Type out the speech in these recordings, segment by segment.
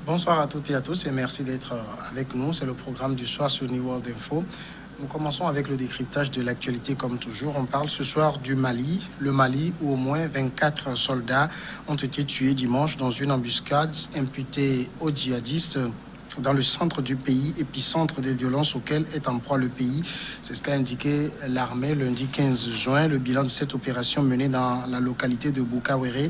Bonsoir à toutes et à tous et merci d'être avec nous. C'est le programme du soir sur New World Info. Nous commençons avec le décryptage de l'actualité comme toujours. On parle ce soir du Mali. Le Mali où au moins 24 soldats ont été tués dimanche dans une embuscade imputée aux djihadistes dans le centre du pays, épicentre des violences auxquelles est en proie le pays. C'est ce qu'a indiqué l'armée lundi 15 juin. Le bilan de cette opération menée dans la localité de Boukawéré,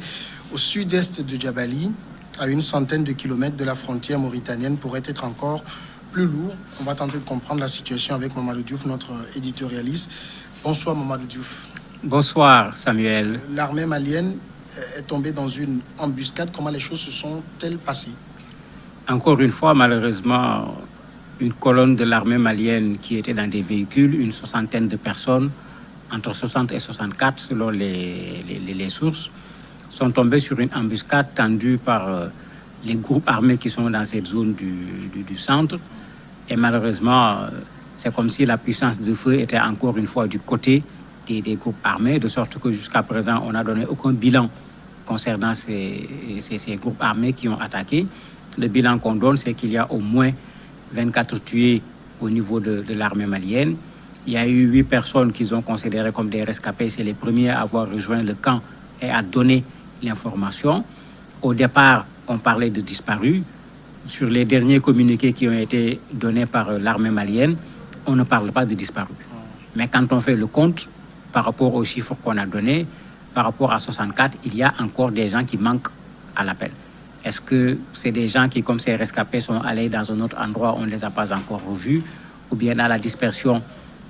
au sud-est de Djabali, à une centaine de kilomètres de la frontière mauritanienne, pourrait être encore plus lourd. On va tenter de comprendre la situation avec Mamadou Diouf, notre éditorialiste. Bonsoir Mamadou Diouf. Bonsoir Samuel. L'armée malienne est tombée dans une embuscade. Comment les choses se sont-elles passées? Encore une fois, malheureusement, une colonne de l'armée malienne qui était dans des véhicules, une soixantaine de personnes, entre 60 et 64 selon les sources, sont tombés sur une embuscade tendue par les groupes armés qui sont dans cette zone du centre. Et malheureusement, c'est comme si la puissance de feu était encore une fois du côté des groupes armés, de sorte que jusqu'à présent, on n'a donné aucun bilan concernant ces groupes armés qui ont attaqué. Le bilan qu'on donne, c'est qu'il y a au moins 24 tués au niveau de l'armée malienne. Il y a eu 8 personnes qu'ils ont considérées comme des rescapés. C'est les premiers à avoir rejoint le camp et à donner l'information. Au départ, on parlait de disparus. Sur les derniers communiqués qui ont été donnés par l'armée malienne, on ne parle pas de disparus. Mais quand on fait le compte, par rapport aux chiffres qu'on a donnés, par rapport à 64, il y a encore des gens qui manquent à l'appel. Est-ce que c'est des gens qui, comme ces rescapés, sont allés dans un autre endroit, on ne les a pas encore revus, ou bien à la dispersion,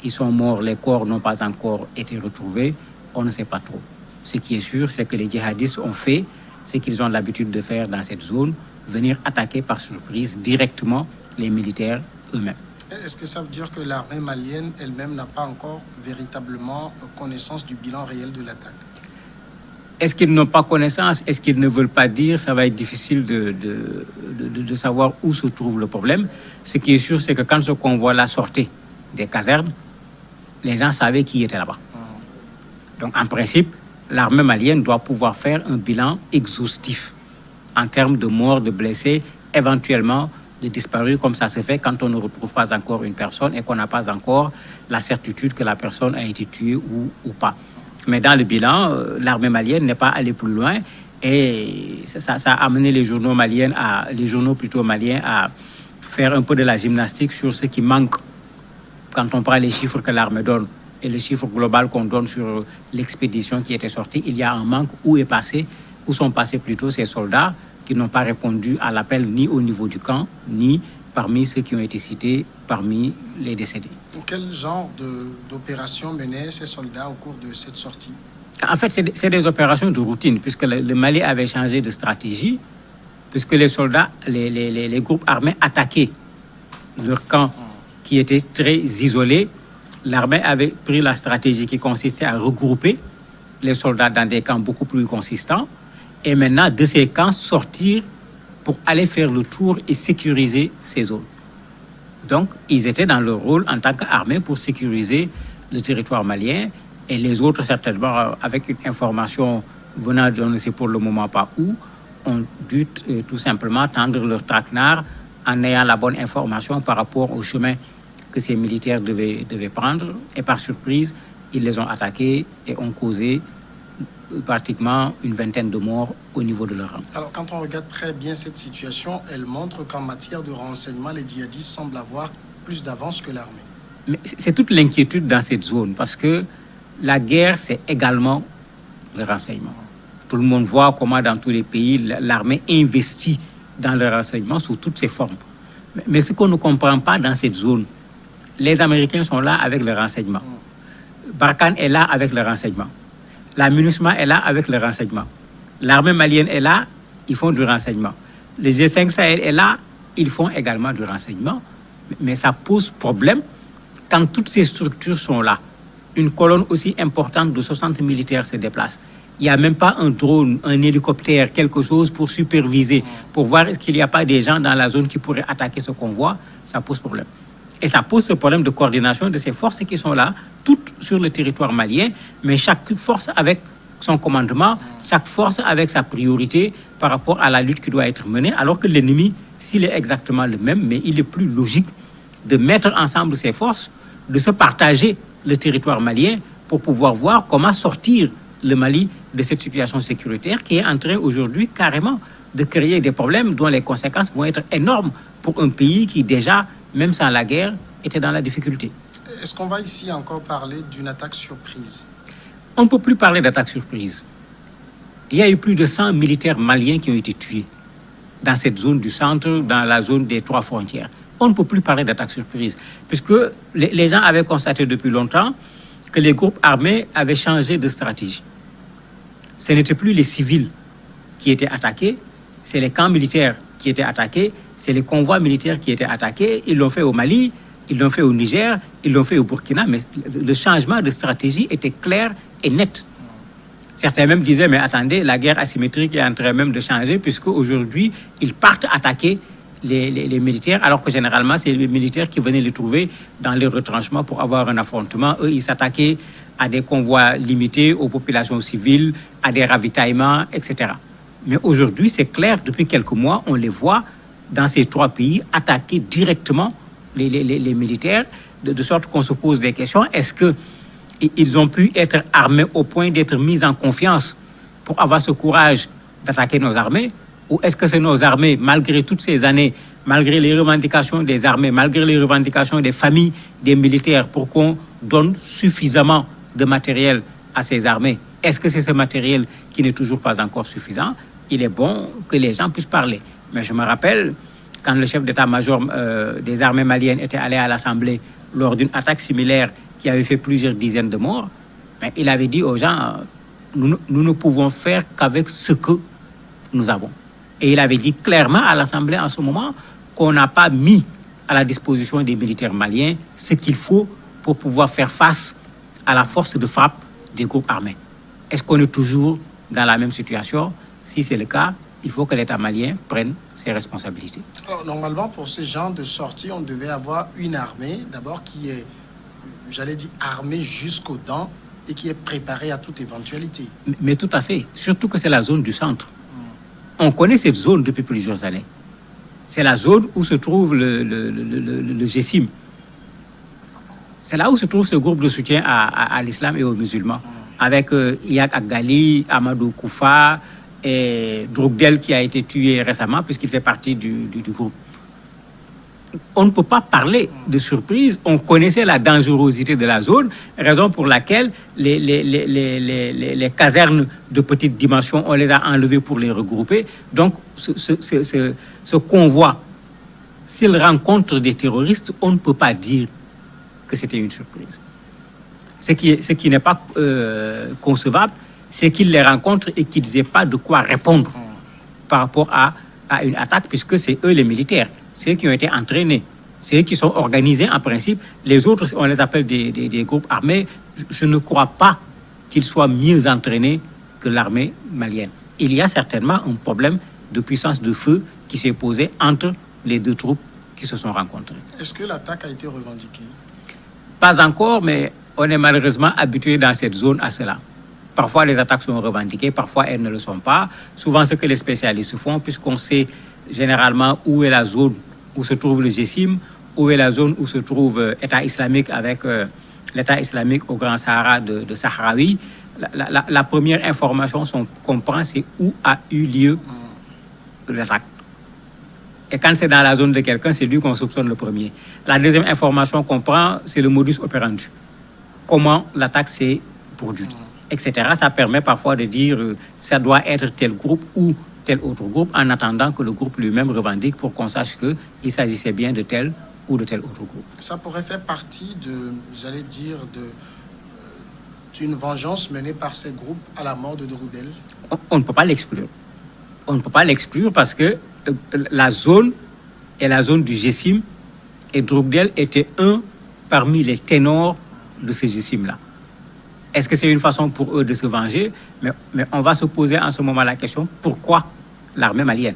ils sont morts, les corps n'ont pas encore été retrouvés, on ne sait pas trop. Ce qui est sûr, c'est que les djihadistes ont fait ce qu'ils ont l'habitude de faire dans cette zone, venir attaquer par surprise directement les militaires eux-mêmes. Est-ce que ça veut dire que l'armée malienne elle-même n'a pas encore véritablement connaissance du bilan réel de l'attaque? Est-ce qu'ils n'ont pas connaissance? Est-ce qu'ils ne veulent pas dire? Ça va être difficile de savoir où se trouve le problème. Ce qui est sûr, c'est que quand ce convoi-là sortait des casernes, les gens savaient qui était là-bas. Donc, en principe, l'armée malienne doit pouvoir faire un bilan exhaustif en termes de morts, de blessés, éventuellement de disparus, comme ça se fait quand on ne retrouve pas encore une personne et qu'on n'a pas encore la certitude que la personne a été tuée ou pas. Mais dans le bilan, l'armée malienne n'est pas allée plus loin et ça a amené les journaux maliens à faire un peu de la gymnastique sur ce qui manque quand on prend les chiffres que l'armée donne et le chiffre global qu'on donne sur l'expédition qui était sortie. Il y a un manque. Où sont passés plutôt ces soldats qui n'ont pas répondu à l'appel ni au niveau du camp, ni parmi ceux qui ont été cités parmi les décédés. Quel genre d'opération menaient ces soldats au cours de cette sortie? En fait, c'est des opérations de routine, puisque le Mali avait changé de stratégie, puisque les soldats, les groupes armés attaquaient leur camp qui était très isolé. L'armée avait pris la stratégie qui consistait à regrouper les soldats dans des camps beaucoup plus consistants, et maintenant, de ces camps, sortir pour aller faire le tour et sécuriser ces zones. Donc, ils étaient dans leur rôle en tant qu'armée pour sécuriser le territoire malien et les autres, certainement, avec une information venant de on ne sait pour le moment pas où, ont dû tout simplement tendre leur traquenard en ayant la bonne information par rapport au chemin que ces militaires devaient prendre. Et par surprise, ils les ont attaqués et ont causé pratiquement une vingtaine de morts au niveau de leur rang. Alors, quand on regarde très bien cette situation, elle montre qu'en matière de renseignement, les djihadistes semblent avoir plus d'avance que l'armée. Mais c'est toute l'inquiétude dans cette zone, parce que la guerre, c'est également le renseignement. Tout le monde voit comment dans tous les pays, l'armée investit dans le renseignement sous toutes ses formes. Mais ce qu'on ne comprend pas dans cette zone, les Américains sont là avec le renseignement. Barkhane est là avec le renseignement. La MINUSMA est là avec le renseignement. L'armée malienne est là, ils font du renseignement. Le G5 Sahel est là, ils font également du renseignement. Mais ça pose problème quand toutes ces structures sont là. Une colonne aussi importante de 60 militaires se déplace. Il n'y a même pas un drone, un hélicoptère, quelque chose pour superviser, pour voir est-ce qu'il n'y a pas des gens dans la zone qui pourraient attaquer ce convoi. Ça pose problème. Et ça pose ce problème de coordination de ces forces qui sont là, toutes sur le territoire malien, mais chaque force avec son commandement, chaque force avec sa priorité par rapport à la lutte qui doit être menée, alors que l'ennemi, s'il est exactement le même, mais il est plus logique de mettre ensemble ses forces, de se partager le territoire malien pour pouvoir voir comment sortir le Mali de cette situation sécuritaire qui est en train aujourd'hui carrément de créer des problèmes dont les conséquences vont être énormes pour un pays qui déjà, même sans la guerre, était dans la difficulté. Est-ce qu'on va ici encore parler d'une attaque surprise? On ne peut plus parler d'attaque surprise. Il y a eu plus de 100 militaires maliens qui ont été tués dans cette zone du centre, dans la zone des 3 frontières. On ne peut plus parler d'attaque surprise, puisque les gens avaient constaté depuis longtemps que les groupes armés avaient changé de stratégie. Ce n'étaient plus les civils qui étaient attaqués, c'est les camps militaires qui étaient attaqués, c'est les convois militaires qui étaient attaqués. Ils l'ont fait au Mali, ils l'ont fait au Niger, ils l'ont fait au Burkina, mais le changement de stratégie était clair et net. Certains même disaient, mais attendez, la guerre asymétrique est en train même de changer, puisque aujourd'hui, ils partent attaquer les militaires, alors que généralement, c'est les militaires qui venaient les trouver dans les retranchements pour avoir un affrontement. Eux, ils s'attaquaient à des convois limités, aux populations civiles, à des ravitaillements, etc. Mais aujourd'hui, c'est clair, depuis quelques mois, on les voit dans ces 3 pays attaquer directement les militaires, de sorte qu'on se pose des questions. Est-ce qu'ils ont pu être armés au point d'être mis en confiance pour avoir ce courage d'attaquer nos armées? Ou est-ce que c'est nos armées, malgré toutes ces années, malgré les revendications des armées, malgré les revendications des familles des militaires, pour qu'on donne suffisamment de matériel à ces armées? Est-ce que c'est ce matériel qui n'est toujours pas encore suffisant? Il est bon que les gens puissent parler. Mais je me rappelle, quand le chef d'état-major des armées maliennes était allé à l'Assemblée lors d'une attaque similaire qui avait fait plusieurs dizaines de morts, mais il avait dit aux gens, nous ne pouvons faire qu'avec ce que nous avons. Et il avait dit clairement à l'Assemblée en ce moment qu'on n'a pas mis à la disposition des militaires maliens ce qu'il faut pour pouvoir faire face à la force de frappe des groupes armés. Est-ce qu'on est toujours dans la même situation? Si c'est le cas, il faut que l'État malien prenne ses responsabilités. Alors, normalement, pour ce genre de sortie, on devait avoir une armée, d'abord, qui est, j'allais dire, armée jusqu'aux dents et qui est préparée à toute éventualité. Mais tout à fait, surtout que c'est la zone du centre. On connaît cette zone depuis plusieurs années. C'est la zone où se trouve le GESIM. C'est là où se trouve ce groupe de soutien à l'islam et aux musulmans, avec Iyad Agali, Amadou Koufa et Droukdel qui a été tué récemment puisqu'il fait partie du groupe. On ne peut pas parler de surprise. On connaissait la dangerosité de la zone, raison pour laquelle les casernes de petite dimension, on les a enlevées pour les regrouper. Donc, ce convoi, s'il rencontre des terroristes, on ne peut pas dire que c'était une surprise. Ce qui n'est pas concevable, c'est qu'ils les rencontrent et qu'ils n'aient pas de quoi répondre par rapport à une attaque, puisque c'est eux les militaires. C'est eux qui ont été entraînés, c'est eux qui sont organisés en principe. Les autres, on les appelle des groupes armés. Je ne crois pas qu'ils soient mieux entraînés que l'armée malienne. Il y a certainement un problème de puissance de feu qui s'est posé entre les 2 troupes qui se sont rencontrées. Est-ce que l'attaque a été revendiquée? Pas encore, mais on est malheureusement habitué dans cette zone à cela. Parfois, les attaques sont revendiquées, parfois elles ne le sont pas. Souvent, ce que les spécialistes font, puisqu'on sait généralement où est la zone où se trouve le GESIM, où est la zone où se trouve l'État islamique avec l'État islamique au Grand Sahara de Sahraoui. La première information qu'on prend, c'est où a eu lieu l'attaque. Et quand c'est dans la zone de quelqu'un, c'est lui qu'on soupçonne le premier. La deuxième information qu'on prend, c'est le modus operandi. Comment l'attaque s'est produite, etc. Ça permet parfois de dire ça doit être tel groupe ou tel autre groupe, en attendant que le groupe lui-même revendique pour qu'on sache qu'il s'agissait bien de tel ou de tel autre groupe. Ça pourrait faire partie j'allais dire, d'une vengeance menée par ces groupes à la mort de Droukdel? On ne peut pas l'exclure. On ne peut pas l'exclure parce que la zone est la zone du GESIM et Droukdel était un parmi les ténors de ce GESIM-là. Est-ce que c'est une façon pour eux de se venger? Mais on va se poser en ce moment la question, pourquoi l'armée malienne?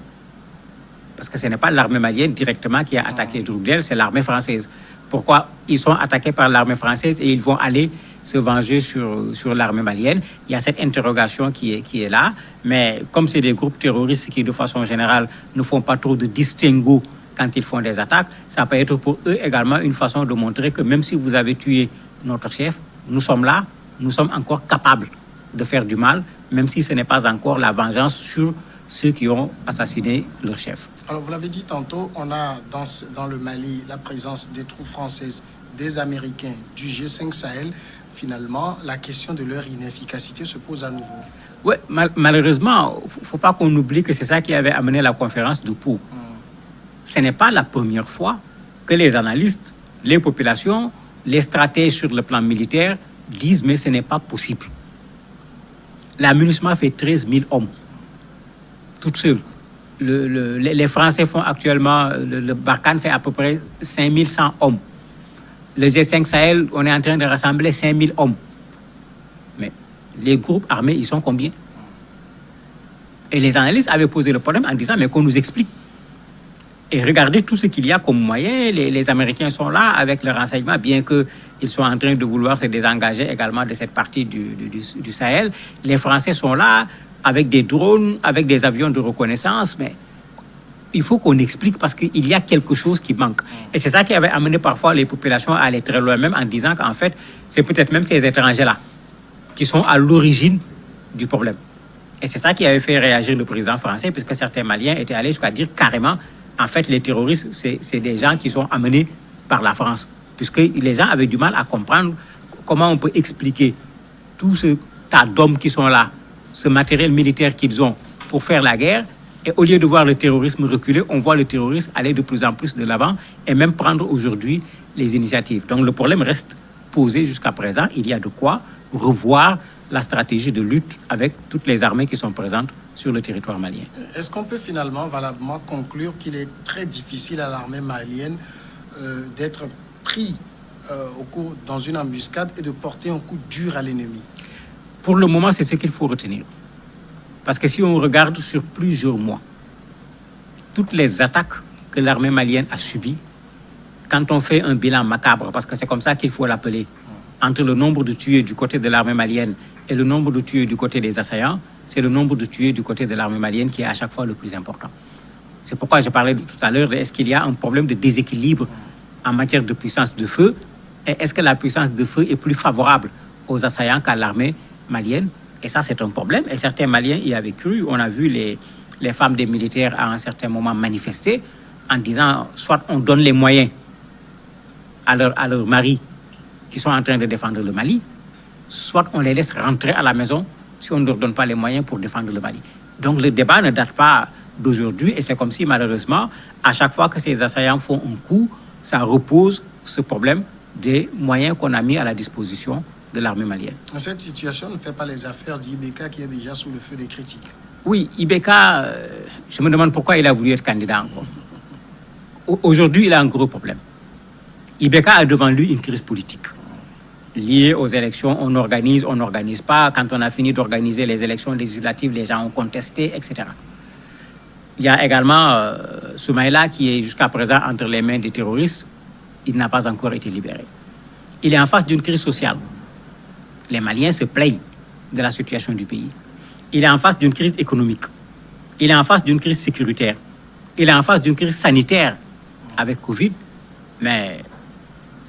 Parce que ce n'est pas l'armée malienne directement qui a attaqué Droukdel, c'est l'armée française. Pourquoi ils sont attaqués par l'armée française et ils vont aller se venger sur l'armée malienne. Il y a cette interrogation qui est là. Mais comme c'est des groupes terroristes qui, de façon générale, ne font pas trop de distinguo quand ils font des attaques, ça peut être pour eux également une façon de montrer que même si vous avez tué notre chef, nous sommes là, nous sommes encore capables de faire du mal, même si ce n'est pas encore la vengeance sur ceux qui ont assassiné leur chef. Alors, vous l'avez dit tantôt, on a dans le Mali la présence des troupes françaises, des Américains, du G5 Sahel. Finalement, la question de leur inefficacité se pose à nouveau. Oui, malheureusement, il ne faut pas qu'on oublie que c'est ça qui avait amené la conférence de Pau. Ce n'est pas la première fois que les analystes, les populations, les stratèges sur le plan militaire disent mais ce n'est pas possible. La MINUSMA fait 13 000 hommes, toute seule. Les Français font actuellement, le Barkhane fait à peu près 5 100 hommes. Le G5 Sahel, on est en train de rassembler 5 000 hommes. Mais les groupes armés, ils sont combien? Et les analystes avaient posé le problème en disant mais qu'on nous explique. Et regardez tout ce qu'il y a comme moyen. Les Américains sont là avec le renseignement, bien qu'ils soient en train de vouloir se désengager également de cette partie du Sahel. Les Français sont là avec des drones, avec des avions de reconnaissance, mais il faut qu'on explique parce qu'il y a quelque chose qui manque. Et c'est ça qui avait amené parfois les populations à aller très loin, même en disant qu'en fait, c'est peut-être même ces étrangers-là qui sont à l'origine du problème. Et c'est ça qui avait fait réagir le président français, puisque certains Maliens étaient allés jusqu'à dire carrément en fait, les terroristes, c'est des gens qui sont amenés par la France. Puisque les gens avaient du mal à comprendre comment on peut expliquer tout ce tas d'hommes qui sont là, ce matériel militaire qu'ils ont pour faire la guerre. Et au lieu de voir le terrorisme reculer, on voit le terrorisme aller de plus en plus de l'avant et même prendre aujourd'hui les initiatives. Donc le problème reste posé jusqu'à présent. Il y a de quoi revoir la stratégie de lutte avec toutes les armées qui sont présentes sur le territoire malien. Est-ce qu'on peut finalement valablement conclure qu'il est très difficile à l'armée malienne d'être pris dans une embuscade et de porter un coup dur à l'ennemi? Pour le moment, c'est ce qu'il faut retenir. Parce que si on regarde sur plusieurs mois, toutes les attaques que l'armée malienne a subies, quand on fait un bilan macabre, parce que c'est comme ça qu'il faut l'appeler, entre le nombre de tués du côté de l'armée malienne et le nombre de tués du côté des assaillants, c'est le nombre de tués du côté de l'armée malienne qui est à chaque fois le plus important. C'est pourquoi je parlais tout à l'heure de est-ce qu'il y a un problème de déséquilibre en matière de puissance de feu et est-ce que la puissance de feu est plus favorable aux assaillants qu'à l'armée malienne. Et ça, c'est un problème. Et certains Maliens y avaient cru. On a vu les femmes des militaires à un certain moment manifester en disant soit on donne les moyens à leurs maris qui sont en train de défendre le Mali, soit on les laisse rentrer à la maison si on ne leur donne pas les moyens pour défendre le Mali. Donc le débat ne date pas d'aujourd'hui et c'est comme si malheureusement, à chaque fois que ces assaillants font un coup, ça repose ce problème des moyens qu'on a mis à la disposition de l'armée malienne. Cette situation ne fait pas les affaires d'Ibeka qui est déjà sous le feu des critiques. Oui, Ibeka, je me demande pourquoi il a voulu être candidat encore. Aujourd'hui, il a un gros problème. Ibeka a devant lui une crise politique liée aux élections. On organise, on n'organise pas. Quand on a fini d'organiser les élections législatives, les gens ont contesté, etc. Il y a également Soumaïla qui est jusqu'à présent entre les mains des terroristes. Il n'a pas encore été libéré. Il est en face d'une crise sociale. Les Maliens se plaignent de la situation du pays. Il est en face d'une crise économique. Il est en face d'une crise sécuritaire. Il est en face d'une crise sanitaire avec Covid. Mais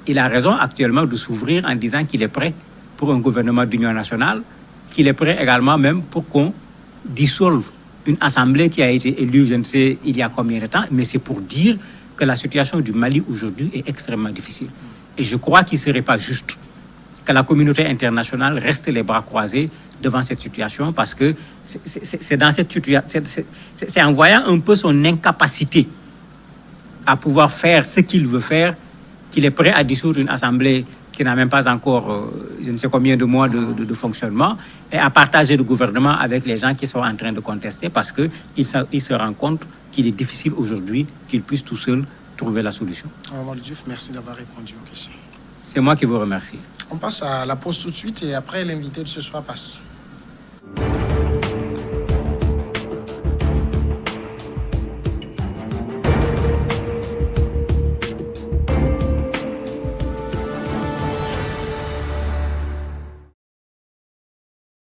il a raison actuellement de s'ouvrir en disant qu'il est prêt pour un gouvernement d'union nationale, qu'il est prêt également même pour qu'on dissolve une assemblée qui a été élue, je ne sais il y a combien de temps, mais c'est pour dire que la situation du Mali aujourd'hui est extrêmement difficile. Et je crois qu'il ne serait pas juste que la communauté internationale reste les bras croisés devant cette situation parce que c'est dans cette situation, c'est en voyant un peu son incapacité à pouvoir faire ce qu'il veut faire qu'il est prêt à dissoudre une assemblée qui n'a même pas encore je ne sais combien de mois de fonctionnement et à partager le gouvernement avec les gens qui sont en train de contester parce qu'il se rend compte qu'il est difficile aujourd'hui qu'il puisse tout seul trouver la solution. Mamadou Diouf, merci d'avoir répondu aux questions. C'est moi qui vous remercie. On passe à la pause tout de suite et après l'invité de ce soir passe.